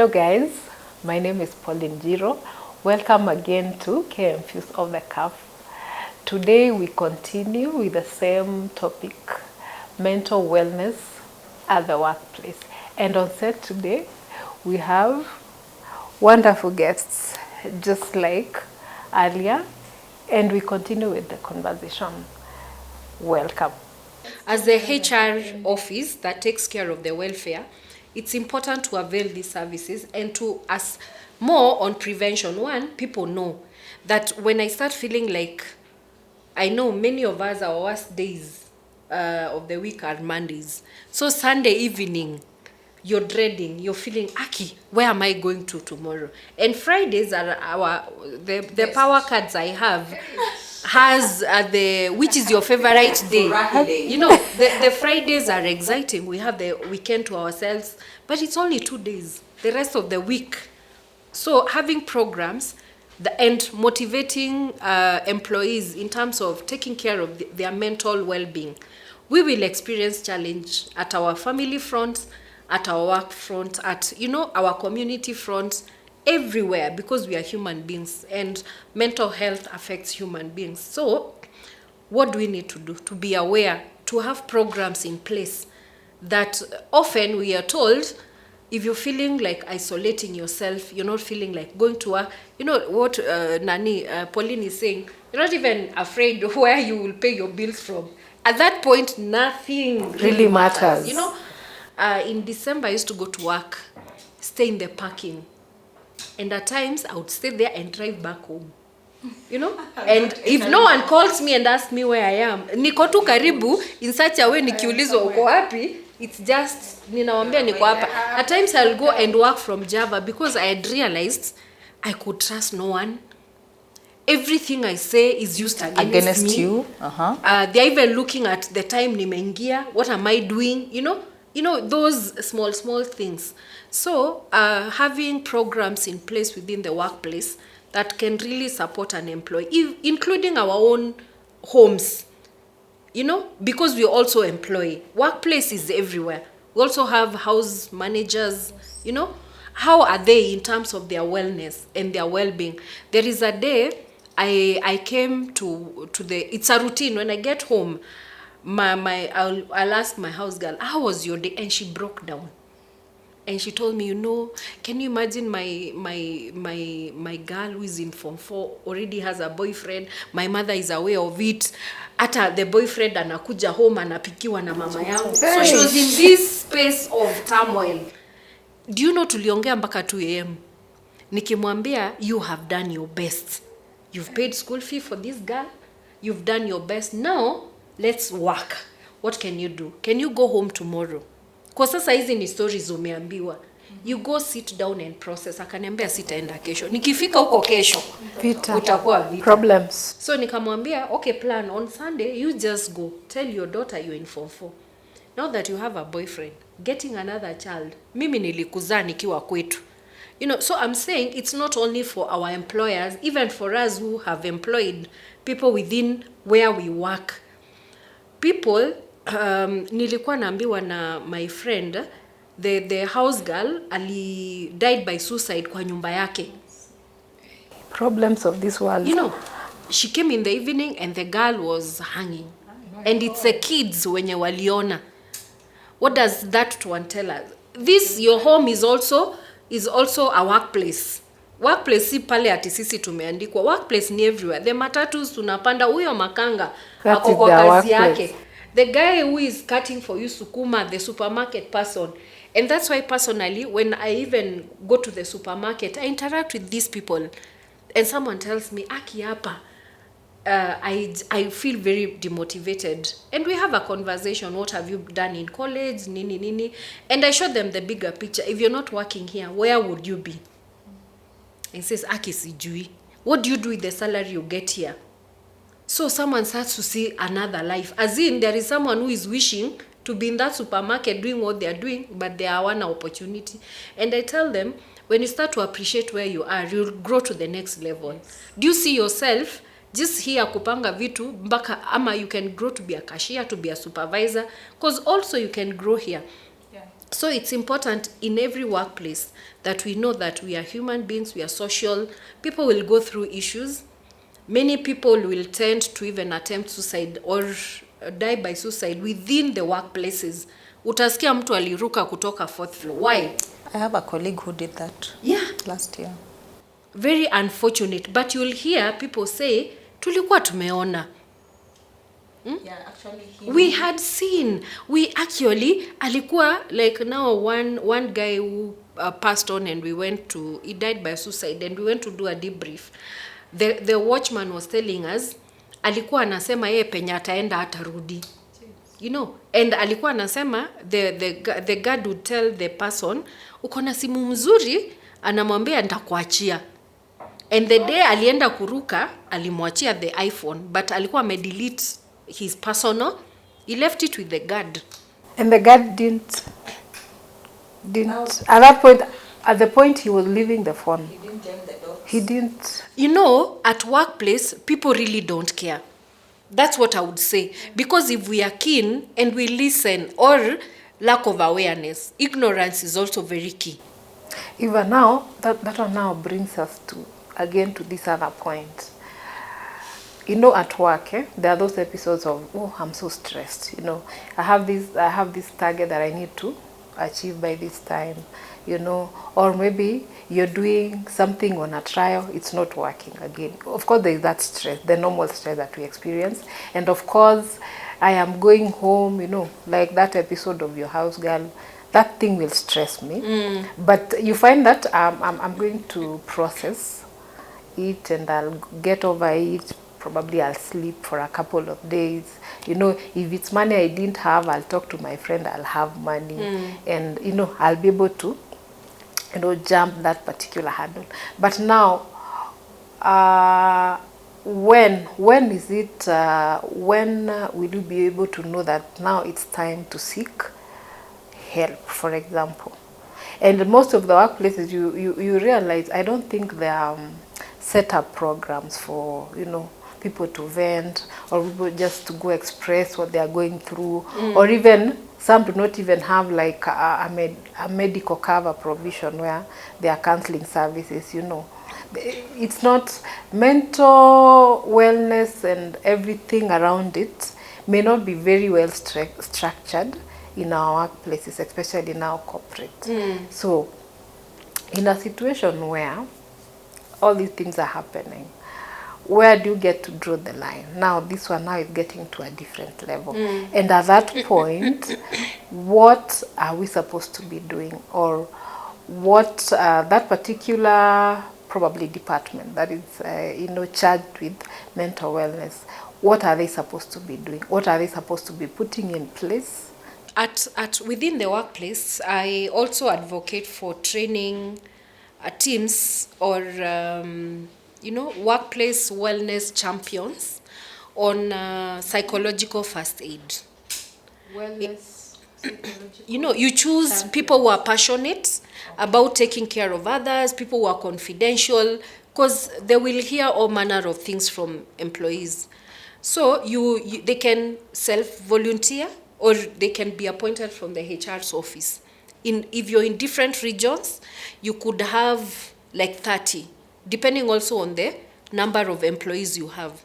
Hello guys, my name is Pauline Jiro. Welcome again to KMFuse of the Cup. Today we continue with the same topic, mental wellness at the workplace. And on set today, we have wonderful guests, just like earlier, and we continue with the conversation. Welcome. As the HR office that takes care of the welfare, it's important to avail these services and to us more on prevention. One, people know that when I start feeling like, I know many of us, our worst days of the week are Mondays. So Sunday evening, you're dreading, you're feeling, Aki, where am I going to tomorrow? And Fridays are the power cards I have has which is your favorite day. You know, the Fridays are exciting. We have the weekend to ourselves, but it's only 2 days. The rest of the week. So having programs and motivating employees in terms of taking care of their mental well-being, we will experience challenge at our family front, at our work front, at our community front, everywhere, because we are human beings and mental health affects human beings. So what do we need to do? To be aware, to have programs in place that often we are told, if you're feeling like isolating yourself, you're not feeling like going to work, you know what Pauline is saying, you're not even afraid where you will pay your bills from. At that point, nothing really matters. In December, I used to go to work, stay in the parking. And at times, I would stay there and drive back home. And if no one calls me and asks me where I am, niko tu karibu in such a way, nikiulizwa uko wapi, it's just, ninawambia niko hapa. At times, I'll go and work from Java because I had realized I could trust no one. Everything I say is used against me. You. They're even looking at the time nimeingia, what am I doing, those small things. So having programs in place within the workplace that can really support an employee, including our own homes, because we also employ. Workplace is everywhere. We also have house managers, how are they in terms of their wellness and their well-being? There is a day I came to it's a routine. When I get home, I'll ask my house girl, how was your day? And she broke down. And she told me, can you imagine my girl who is in Form 4 already has a boyfriend. My mother is aware of it. Ata the boyfriend anakuja home anapikiwa na mama yangu. So she was in this space of turmoil. Do you know tuliongea mpaka 2 a.m. Nikimwambia, you have done your best. You've paid school fee for this girl. You've done your best. Now, let's work. What can you do? Can you go home tomorrow? Kwa sasa hizi ni stories umeambiwa. You go sit down and process. Akaniambia sitaenda kesho. Nikifika huko kesho, utakuwa vita. Problems. So nikamwambia, okay, plan on Sunday, you just go. Tell your daughter you're in Form 4. Now that you have a boyfriend, getting another child. Mimi nilikuzaa nikiwa kwetu. So I'm saying it's not only for our employers, even for us who have employed people within where we work. People, nilikuwa naambiwa na my friend, the house girl died by suicide kwa nyumba yake. Problems of this world. She came in the evening and the girl was hanging. And it's the kids wenye waliona. What does that one tell us? This, your home is also a workplace. Workplace si pale ati sisi tumeandikwa. Workplace ni everywhere. The matatus tunapanda, huyo makanga ako kwa kazi yake. The guy who is cutting for you sukuma, the supermarket person. And that's why personally, when I even go to the supermarket, I interact with these people. And someone tells me, Aki hapa, I feel very demotivated. And we have a conversation. What have you done in college? Nini. And I show them the bigger picture. If you're not working here, where would you be? And says, Aki sijui. What do you do with the salary you get here? So someone starts to see another life. As in, there is someone who is wishing to be in that supermarket doing what they are doing, but they are one opportunity. And I tell them, when you start to appreciate where you are, you'll grow to the next level. Do you see yourself just here kupanga vitu mpaka ama you can grow to be a cashier, to be a supervisor, because also you can grow here. So it's important in every workplace that we know that we are human beings, we are social. People will go through issues. Many people will tend to even attempt suicide or die by suicide within the workplaces. Utasikia mtu aliruka kutoka fourth floor. Why? I have a colleague who did that. Yeah. Last year. Very unfortunate. But you'll hear people say, tulikuwa tumeona. Yeah, actually We had seen. We actually, alikuwa, like now one guy who passed on and he died by suicide and we went to do a debrief. The watchman was telling us, alikuwa anasema yeye penye ataenda atarudi. You know, and alikuwa anasema, the guard would tell the person, uko na simu mzuri, anamwambia nitakuachia. And the day alienda kuruka, alimwachia the iPhone, but alikuwa amedelete his personal, he left it with the guard. And the guard didn't at the point he was leaving the phone. He didn't jam the door. He didn't. You know, at workplace, people really don't care. That's what I would say. Because if we are keen and we listen, or lack of awareness, ignorance is also very key. Even now, that one now brings us again to this other point. You know, at work, there are those episodes of, oh, I'm so stressed. You know, I have this target that I need to achieve by this time. You know, or maybe you're doing something on a trial, it's not working again. Of course, there is that stress, the normal stress that we experience. And of course, I am going home, you know, like that episode of Your House Girl, that thing will stress me. But you find that I'm going to process it and I'll get over it. Probably I'll sleep for a couple of days. You know, if it's money I didn't have, I'll talk to my friend, I'll have money. And, you know, I'll be able to, you know, jump that particular hurdle. But now, when will you be able to know that now it's time to seek help, for example? And most of the workplaces, you realize, I don't think there are set up programs for, you know, people to vent, or people just to go express what they are going through, or even some do not even have like a medical cover provision where there are counseling services, you know. It's not mental wellness and everything around it may not be very well structured in our workplaces, especially in our corporate. So in a situation where all these things are happening, where do you get to draw the line? Now, this one now is getting to a different level. And at that point, what are we supposed to be doing? Or what that particular, probably department that is, you know, charged with mental wellness, what are they supposed to be doing? What are they supposed to be putting in place? Within the workplace, I also advocate for training teams or you know, workplace wellness champions on psychological first aid. Wellness, you know, you choose people who are passionate about taking care of others, people who are confidential, because they will hear all manner of things from employees. So they can self-volunteer, or they can be appointed from the HR's office. If you're in different regions, you could have like 30, depending also on the number of employees you have.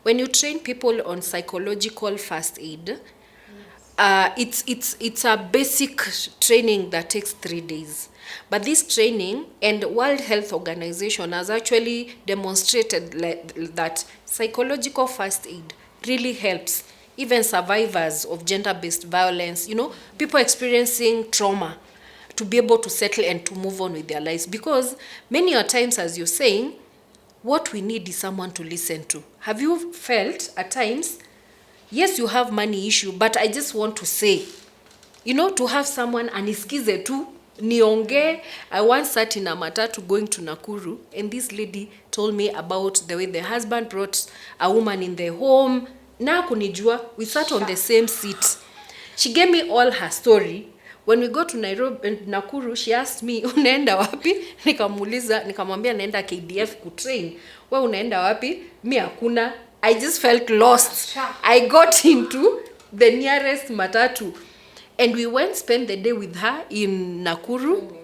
When you train people on psychological first aid, it's a basic training that takes 3 days. But this training, and World Health Organization has actually demonstrated that psychological first aid really helps even survivors of gender-based violence, you know, people experiencing trauma, to be able to settle and to move on with their lives. Because many a times, as you're saying, what we need is someone to listen to. Have you felt at times, yes, you have money issue, but I just want to say, you know, to have someone anisikize tu, nionge. I once sat in a matatu going to Nakuru, and this lady told me about the way the husband brought a woman in the home. Na kunijua, we sat on the same seat. She gave me all her story. When we go to Nairobi and Nakuru, she asked me, unaenda wapi? Nikamuuliza, nikamwambia naenda KDF kutrain. Wewe unaenda wapi? Mi hakuna. I just felt lost. I got into the nearest matatu. And we went, spend the day with her in Nakuru,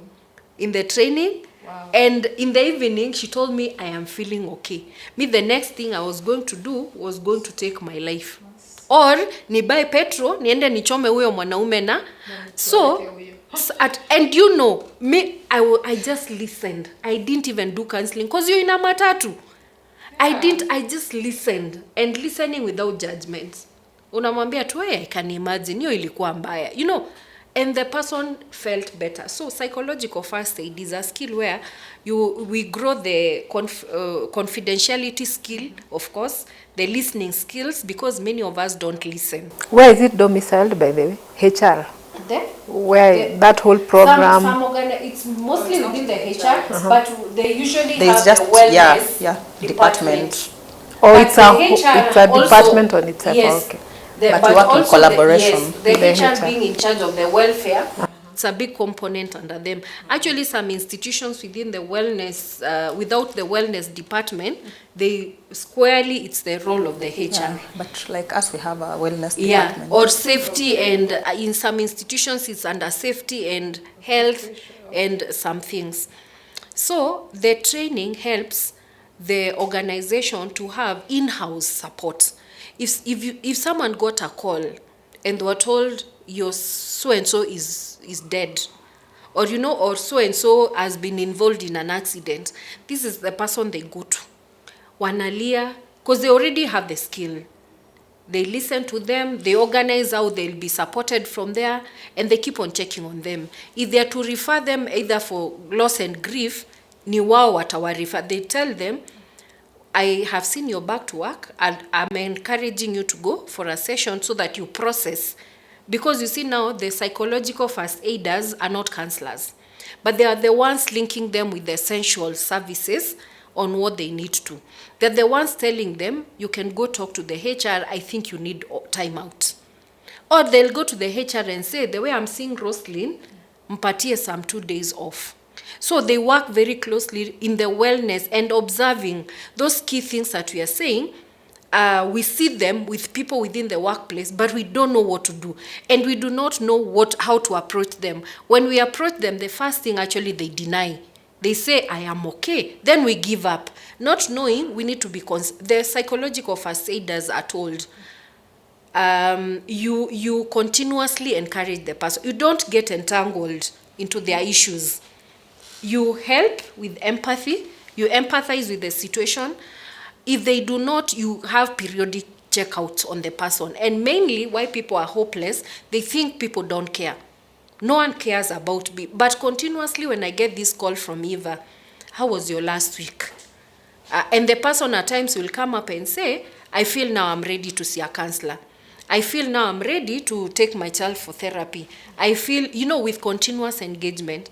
in the training. Wow. And in the evening, she told me, I am feeling okay. Me, the next thing I was going to do was going to take my life. Or, ni buy petrol, niende nichome huyo mwanaume na. So, and you know, me, I just listened. I didn't even do counseling because you're in a matatu. I just listened, and listening without judgment. Unamwambia tu, I can imagine, hiyo ilikuwa mbaya. You know, and the person felt better. So psychological first aid is a skill where we grow the confidentiality skill, of course, the listening skills, because many of us don't listen. Where is it domiciled, by the way? HR. There? Where that whole program? It's mostly within the HR, but they usually There's have just the wellness department. Oh, But it's a also, department on itself. yes, Okay. But you work in collaboration. The The HR HR. being in charge of the welfare, it's a big component under them. Actually, some institutions within the wellness, without the wellness department, they squarely, it's the role of the HR. But like us, we have a wellness Yeah, department. or safety, and in some institutions it's under safety and health and some things. So the training helps the organization to have in-house support. If someone got a call and they were told your so-and-so is dead, or or so-and-so has been involved in an accident, this is the person they go to. Wanalia, because they already have the skill. They listen to them, they organize how they'll be supported from there, and they keep on checking on them. If they are to refer them either for loss and grief, ni wao watawarefer. They tell them, I have seen your back to work, and I'm encouraging you to go for a session so that you process. Because you see now, the psychological first aiders are not counselors, but they are the ones linking them with the essential services on what they need to. They're the ones telling them, you can go talk to the HR, I think you need time out. Or they'll go to the HR and say, the way I'm seeing Roselyne, mpatie some 2 days off. So they work very closely in the wellness and observing those key things that we are saying. We see them with people within the workplace, but we don't know what to do. And we do not know how to approach them. When we approach them, the first thing actually they deny. They say, I am okay. Then we give up. Not knowing we need to be, the psychological first aiders are told, you continuously encourage the person. You don't get entangled into their issues. You help with empathy. You empathize with the situation. If they do not, you have periodic checkouts on the person. And mainly why people are hopeless, they think people don't care. No one cares about me. But continuously when I get this call from Eva, how was your last week? And the person at times will come up and say, I feel now I'm ready to see a counselor. I feel now I'm ready to take my child for therapy. I feel, with continuous engagement.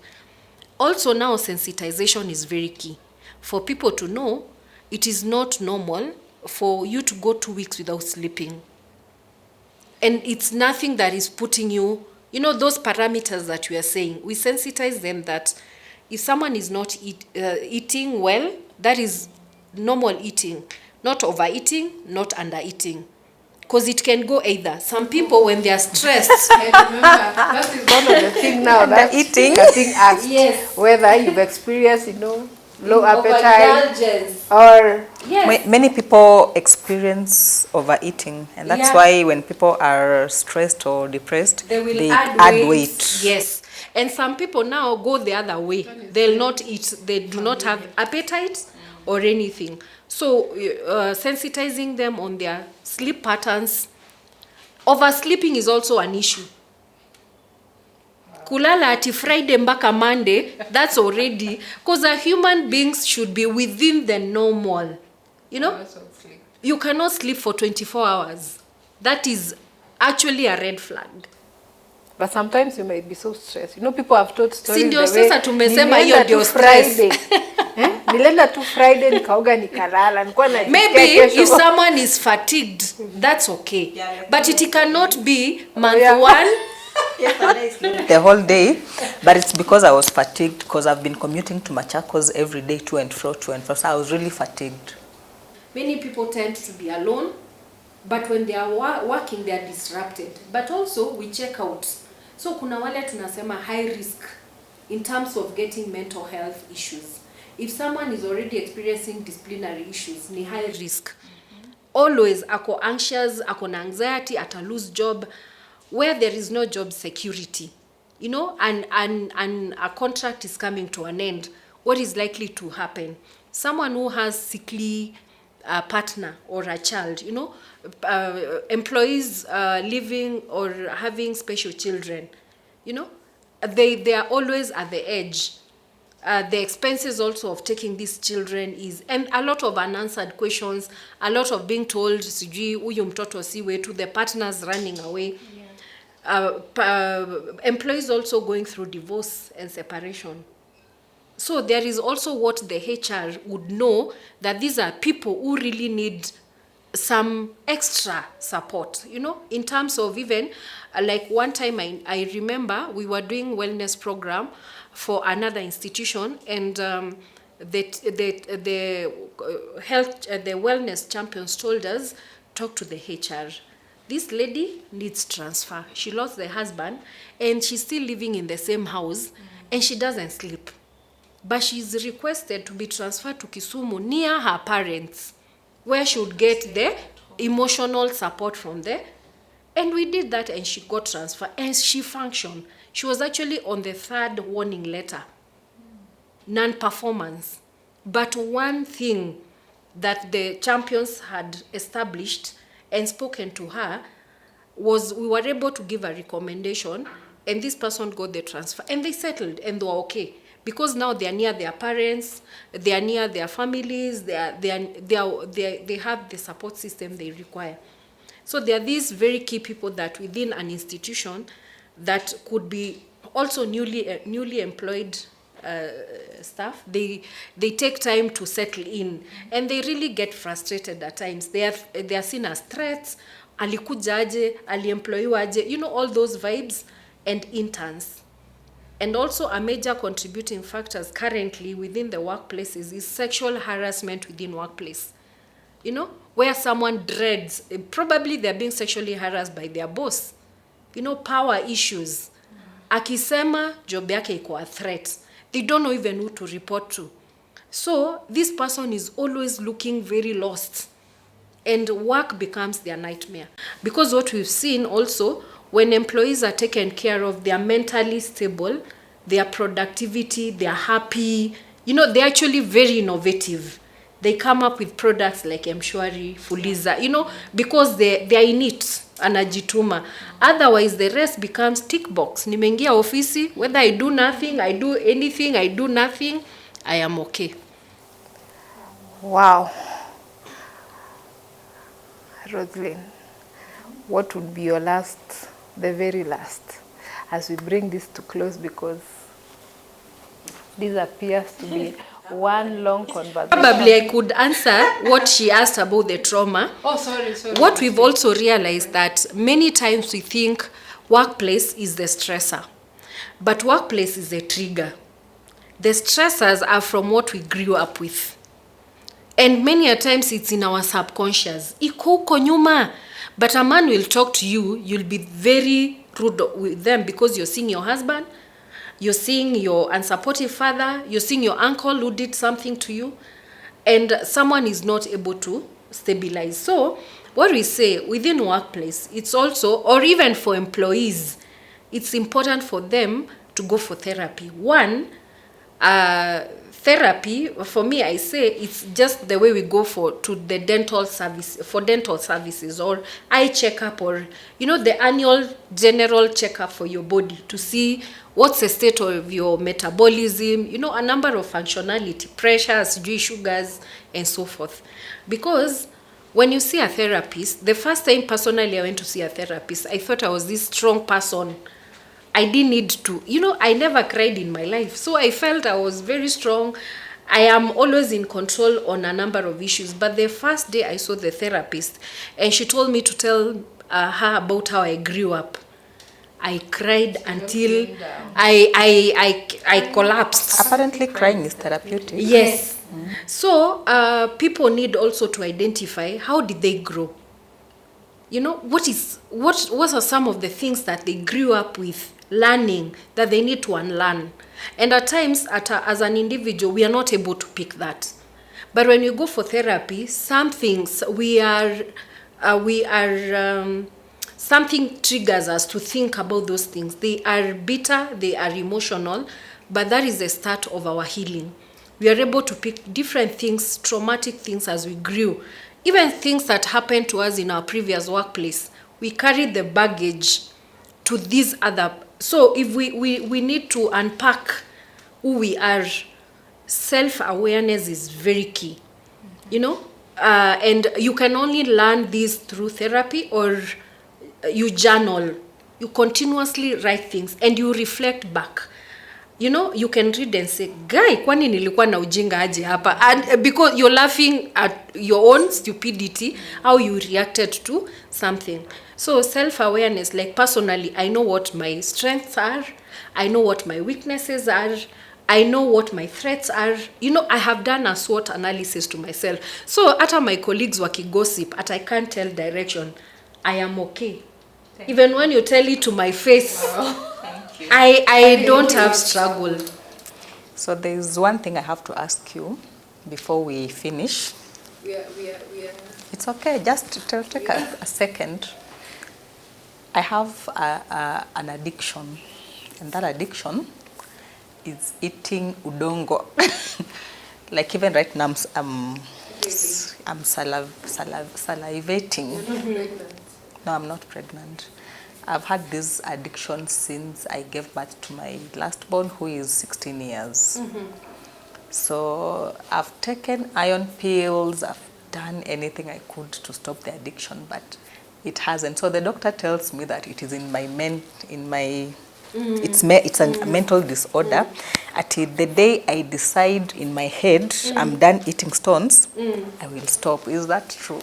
Also now sensitization is very key. For people to know, it is not normal for you to go 2 weeks without sleeping. And it's nothing that is putting you, those parameters that we are saying, we sensitize them that if someone is not eating well, that is normal eating, not overeating, not undereating. Because it can go either. Some people, when they are stressed, That is one of the things now that eating. getting asked. Yes. Whether you've experienced, low appetite overindulgence. or Yes. Many people experience overeating, and that's Yeah. why when people are stressed or depressed, They will they add weight. Yes. And some people now go the other way. They'll not eat. They do not have appetite or anything. So sensitizing them on their sleep patterns. Oversleeping is also an issue. Kulala ati Friday mpaka Monday, that's already, because human beings should be within the normal. You cannot sleep for 24 hours. That is actually a red flag. but sometimes you might be so stressed. People have told stories. Si ndio the way, sasa tumesema nilienda hiyo ndio tu stress. Friday. Nilienda tu Friday nikaoga nikalala. Nilikuwa najisikia Maybe kesho. if someone is fatigued, that's okay. But it cannot be month Yeah. 1. The whole day, but it's because I was fatigued, because I've been commuting to Machakos every day, to and fro. So I was really fatigued. Many people tend to be alone, but when they are working, they are disrupted. But also, we check out. So kuna wale tunasema high risk in terms of getting mental health issues. If someone is already experiencing disciplinary issues, ni high risk. Always ako anxious, ako na anxiety, ata lose job, where there is no job security, you know, and a contract is coming to an end. What is likely to happen? Someone who has sickly partner or a child, you know, employees living or having special children, you know, they are always at the edge. The expenses also of taking these children is, and a lot of unanswered questions, a lot of being told, sijui huyu mtoto si wetu, the partners running away. Employees also going through divorce and separation. So there is also what the HR would know, that these are people who really need some extra support, you know, in terms of even, like one time I remember we were doing wellness program for another institution, and the health, the wellness champions told us, talk to the HR. This lady needs transfer. She lost the husband and she's still living in the same house, and she doesn't sleep. But she's requested to be transferred to Kisumu near her parents, where she would get the emotional support from there. And we did that, and she got transferred and she functioned. She was actually on the 3rd warning letter, non-performance. But one thing that the champions had established and spoken to her was, we were able to give a recommendation, and this person got the transfer, and they settled, and they were okay. Because now they are near their parents, they are near their families, they have the support system they require. So there are these very key people that within an institution that could be also newly employed staff. They take time to settle in, and they really get frustrated at times. They are seen as threats. Alikujaje, aliemployiwaje, you know, all those vibes, and interns. And also a major contributing factors currently within the workplaces is sexual harassment within workplace. You know, where someone dreads, probably they're being sexually harassed by their boss. You know, power issues. Akisema, job yake iko a threat. They don't know even who to report to. So this person is always looking very lost, and work becomes their nightmare. Because what we've seen also, when employees are taken care of, they are mentally stable, their productivity, they are happy. You know, they're actually very innovative. They come up with products like Mshwari, Fuliza, you know, because they are in it, anajituma. Otherwise, the rest becomes tick box. Nimeingia ofisi, whether I do nothing, I do anything, I do nothing, I am okay. Wow. Roselyne, what would be your last, the very last, as we bring this to close, because this appears to be one long conversation. Probably I could answer what she asked about the trauma. Oh, sorry. What we've also realized that many times we think workplace is the stressor, but workplace is a trigger. The stressors are from what we grew up with. And many a times it's in our subconscious. Iko huko nyuma. But a man will talk to you, you'll be very rude with them because you're seeing your husband, you're seeing your unsupportive father, you're seeing your uncle who did something to you, and someone is not able to stabilize. So what we say within workplace, it's also, or even for employees, it's important for them to go for therapy. One, therapy, for me, I say it's just the way we go to the dental service, for dental services, or eye checkup, or, you know, the annual general checkup for your body to see what's the state of your metabolism, you know, a number of functionality, pressures, sugars, and so forth. Because when you see a therapist, the first time personally I went to see a therapist, I thought I was this strong person. I didn't need to, you know, I never cried in my life. So I felt I was very strong. I am always in control on a number of issues. But the first day I saw the therapist, and she told me to tell her about how I grew up, I cried until I collapsed. Apparently crying is therapeutic. Yes. So people need also to identify how did they grow. You know, what are some of the things that they grew up with learning that they need to unlearn. And at times, as an individual, we are not able to pick that. But when you go for therapy, some things something triggers us to think about those things. They are bitter, they are emotional, but that is the start of our healing. We are able to pick different things, traumatic things as we grew. Even things that happened to us in our previous workplace. We carried the baggage to these other. So if we need to unpack who we are, self-awareness is very key. You know? And you can only learn this through therapy, or you journal. You continuously write things and you reflect back. You know, you can read and say, guy, kwani nilikuwa na ujinga aje hapa? And because you're laughing at your own stupidity, how you reacted to something. So self-awareness, like personally, I know what my strengths are. I know what my weaknesses are. I know what my threats are. You know, I have done a SWOT analysis to myself. So after my colleagues gossip, at I can't tell direction, I am okay. Even when you tell it to my face, Thank you. I don't have struggle. So there's one thing I have to ask you before we finish. We are. It's okay, just take a second. I have an addiction, and that addiction is eating udongo. Like even right now, I'm salivating. You're not pregnant. No, I'm not pregnant. I've had this addiction since I gave birth to my last born, who is 16 years. So I've taken iron pills, I've done anything I could to stop the addiction, but it hasn't. So the doctor tells me that it is in my it's a mental disorder. Until the day I decide in my head I'm done eating stones, I will stop. Is that true?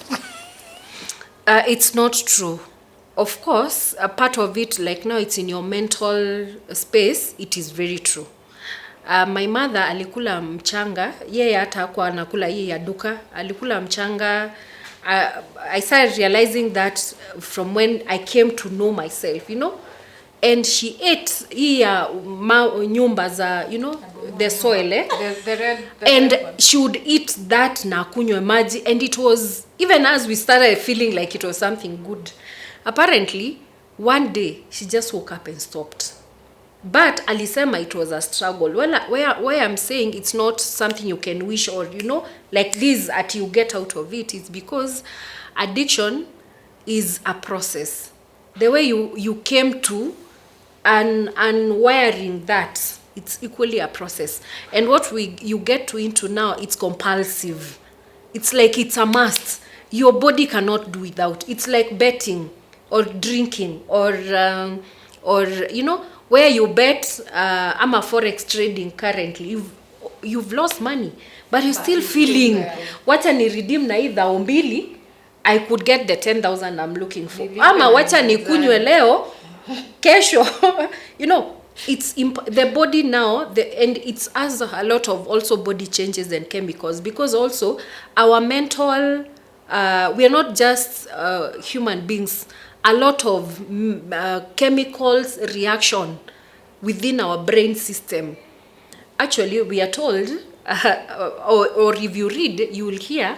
It's not true. Of course, a part of it, like now it's in your mental space, it is very true. My mother alikula mchanga, yeye hata hakuwa anakula hii ya duka, alikula mchanga. I started realizing that from when I came to know myself, you know. And she ate hii ya nyumba za, you know, the soil, The red and one. she would eat that na kunywe maji, and it was, even as we started feeling like it was something good, apparently one day she just woke up and stopped. But alisema it was a struggle. Well, where I'm saying it's not something you can wish, or you know, like this at you get out of it, it's because addiction is a process. The way you came to and wiring that, it's equally a process. And what you get to into now, it's compulsive. It's like it's a must. Your body cannot do without. It's like betting or drinking or you know, where you bet. I'm a forex trading currently. You've lost money, but you're still feeling. Wacha ni redeem na hii dhao mbili, I could get the 10,000 I'm looking for. Ama wacha ni kunywe leo, kesho. You know, it's the body now, and it's as a lot of also body changes and chemicals, because also our mental, we are not just human beings. A lot of chemicals reaction within our brain system. Actually, we are told, or if you read, you will hear,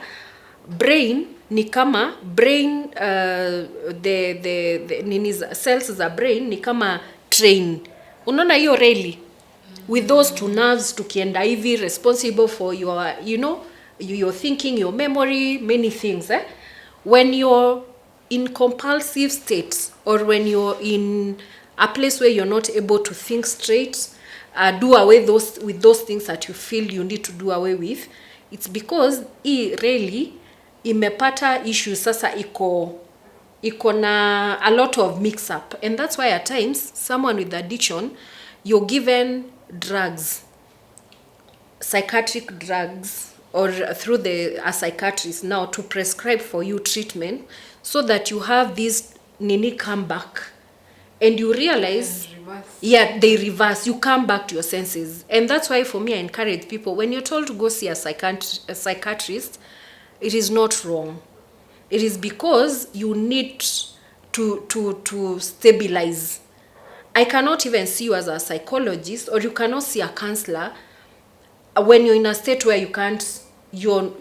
brain ni kama brain, the nini cells za brain ni kama train. Unaona hiyo reli with those two nerves tukienda hivi, responsible for your, you know, your thinking, your memory, many things. When you're in compulsive states, or when you're in a place where you're not able to think straight, do away with those things that you feel you need to do away with, it's because really imepata issues. Sasa iko na a lot of mix up, and that's why at times someone with addiction, you're given drugs, psychiatric drugs, or through a psychiatrist now to prescribe for you treatment, so that you have this nini come back, and you realize, they reverse, you come back to your senses. And that's why for me, I encourage people, when you're told to go see a psychiatrist, it is not wrong. It is because you need to stabilize. I cannot even see you as a psychologist, or you cannot see a counselor when you're in a state where you can't, your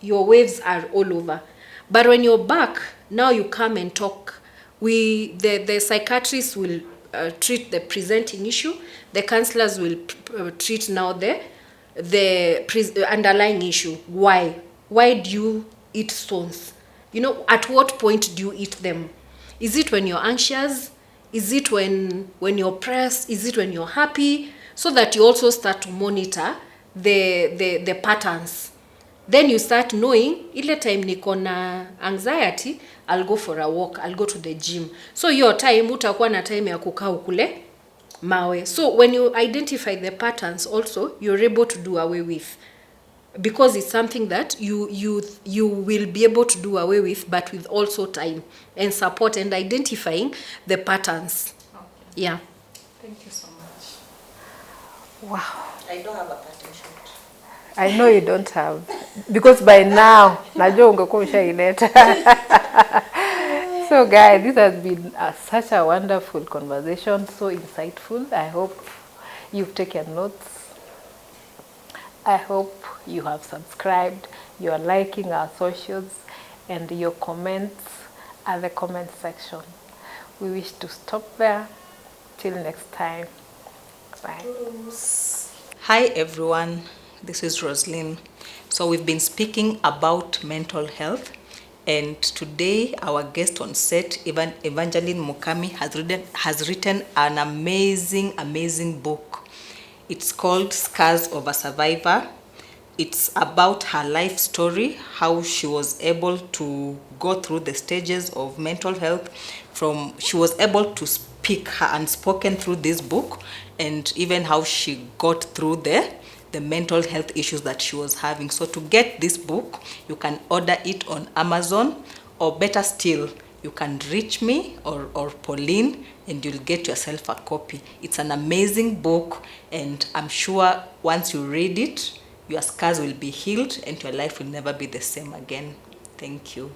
waves are all over. But when you're back, now you come and talk. The psychiatrists will treat the presenting issue. The counselors will treat now the underlying issue. Why do you eat stones? You know, at what point do you eat them? Is it when you're anxious? Is it when you're pressed? Is it when you're happy? So that you also start to monitor the patterns. Then you start knowing, ile time niko na anxiety, I'll go for a walk, I'll go to the gym. So your time utakuwa na time ya kukaa ukule mawe. So when you identify the patterns also, you're able to do away with, because it's something that you will be able to do away with, but with also time and support and identifying the patterns. Okay. Yeah. Thank you so much. Wow. I don't have a pattern shot. I know you don't have, because by now najua ungekuwa ushaileta. So guys, this has been such a wonderful conversation, so insightful. I hope you've taken notes. I hope you have subscribed, you are liking our socials, and your comments at the comment section. We wish to stop there. Till next time. Bye. Hi everyone, this is Roselyne. So we've been speaking about mental health, and today our guest on set, Evangeline Mukami, has written an amazing book. It's called Scars of a Survivor. It's about her life story, how she was able to go through the stages of mental health. She was able to speak her unspoken through this book, and even how she got through the mental health issues that she was having. So to get this book, you can order it on Amazon, or better still, you can reach me or Pauline, and you'll get yourself a copy. It's an amazing book, and I'm sure once you read it, your scars will be healed and your life will never be the same again. Thank you.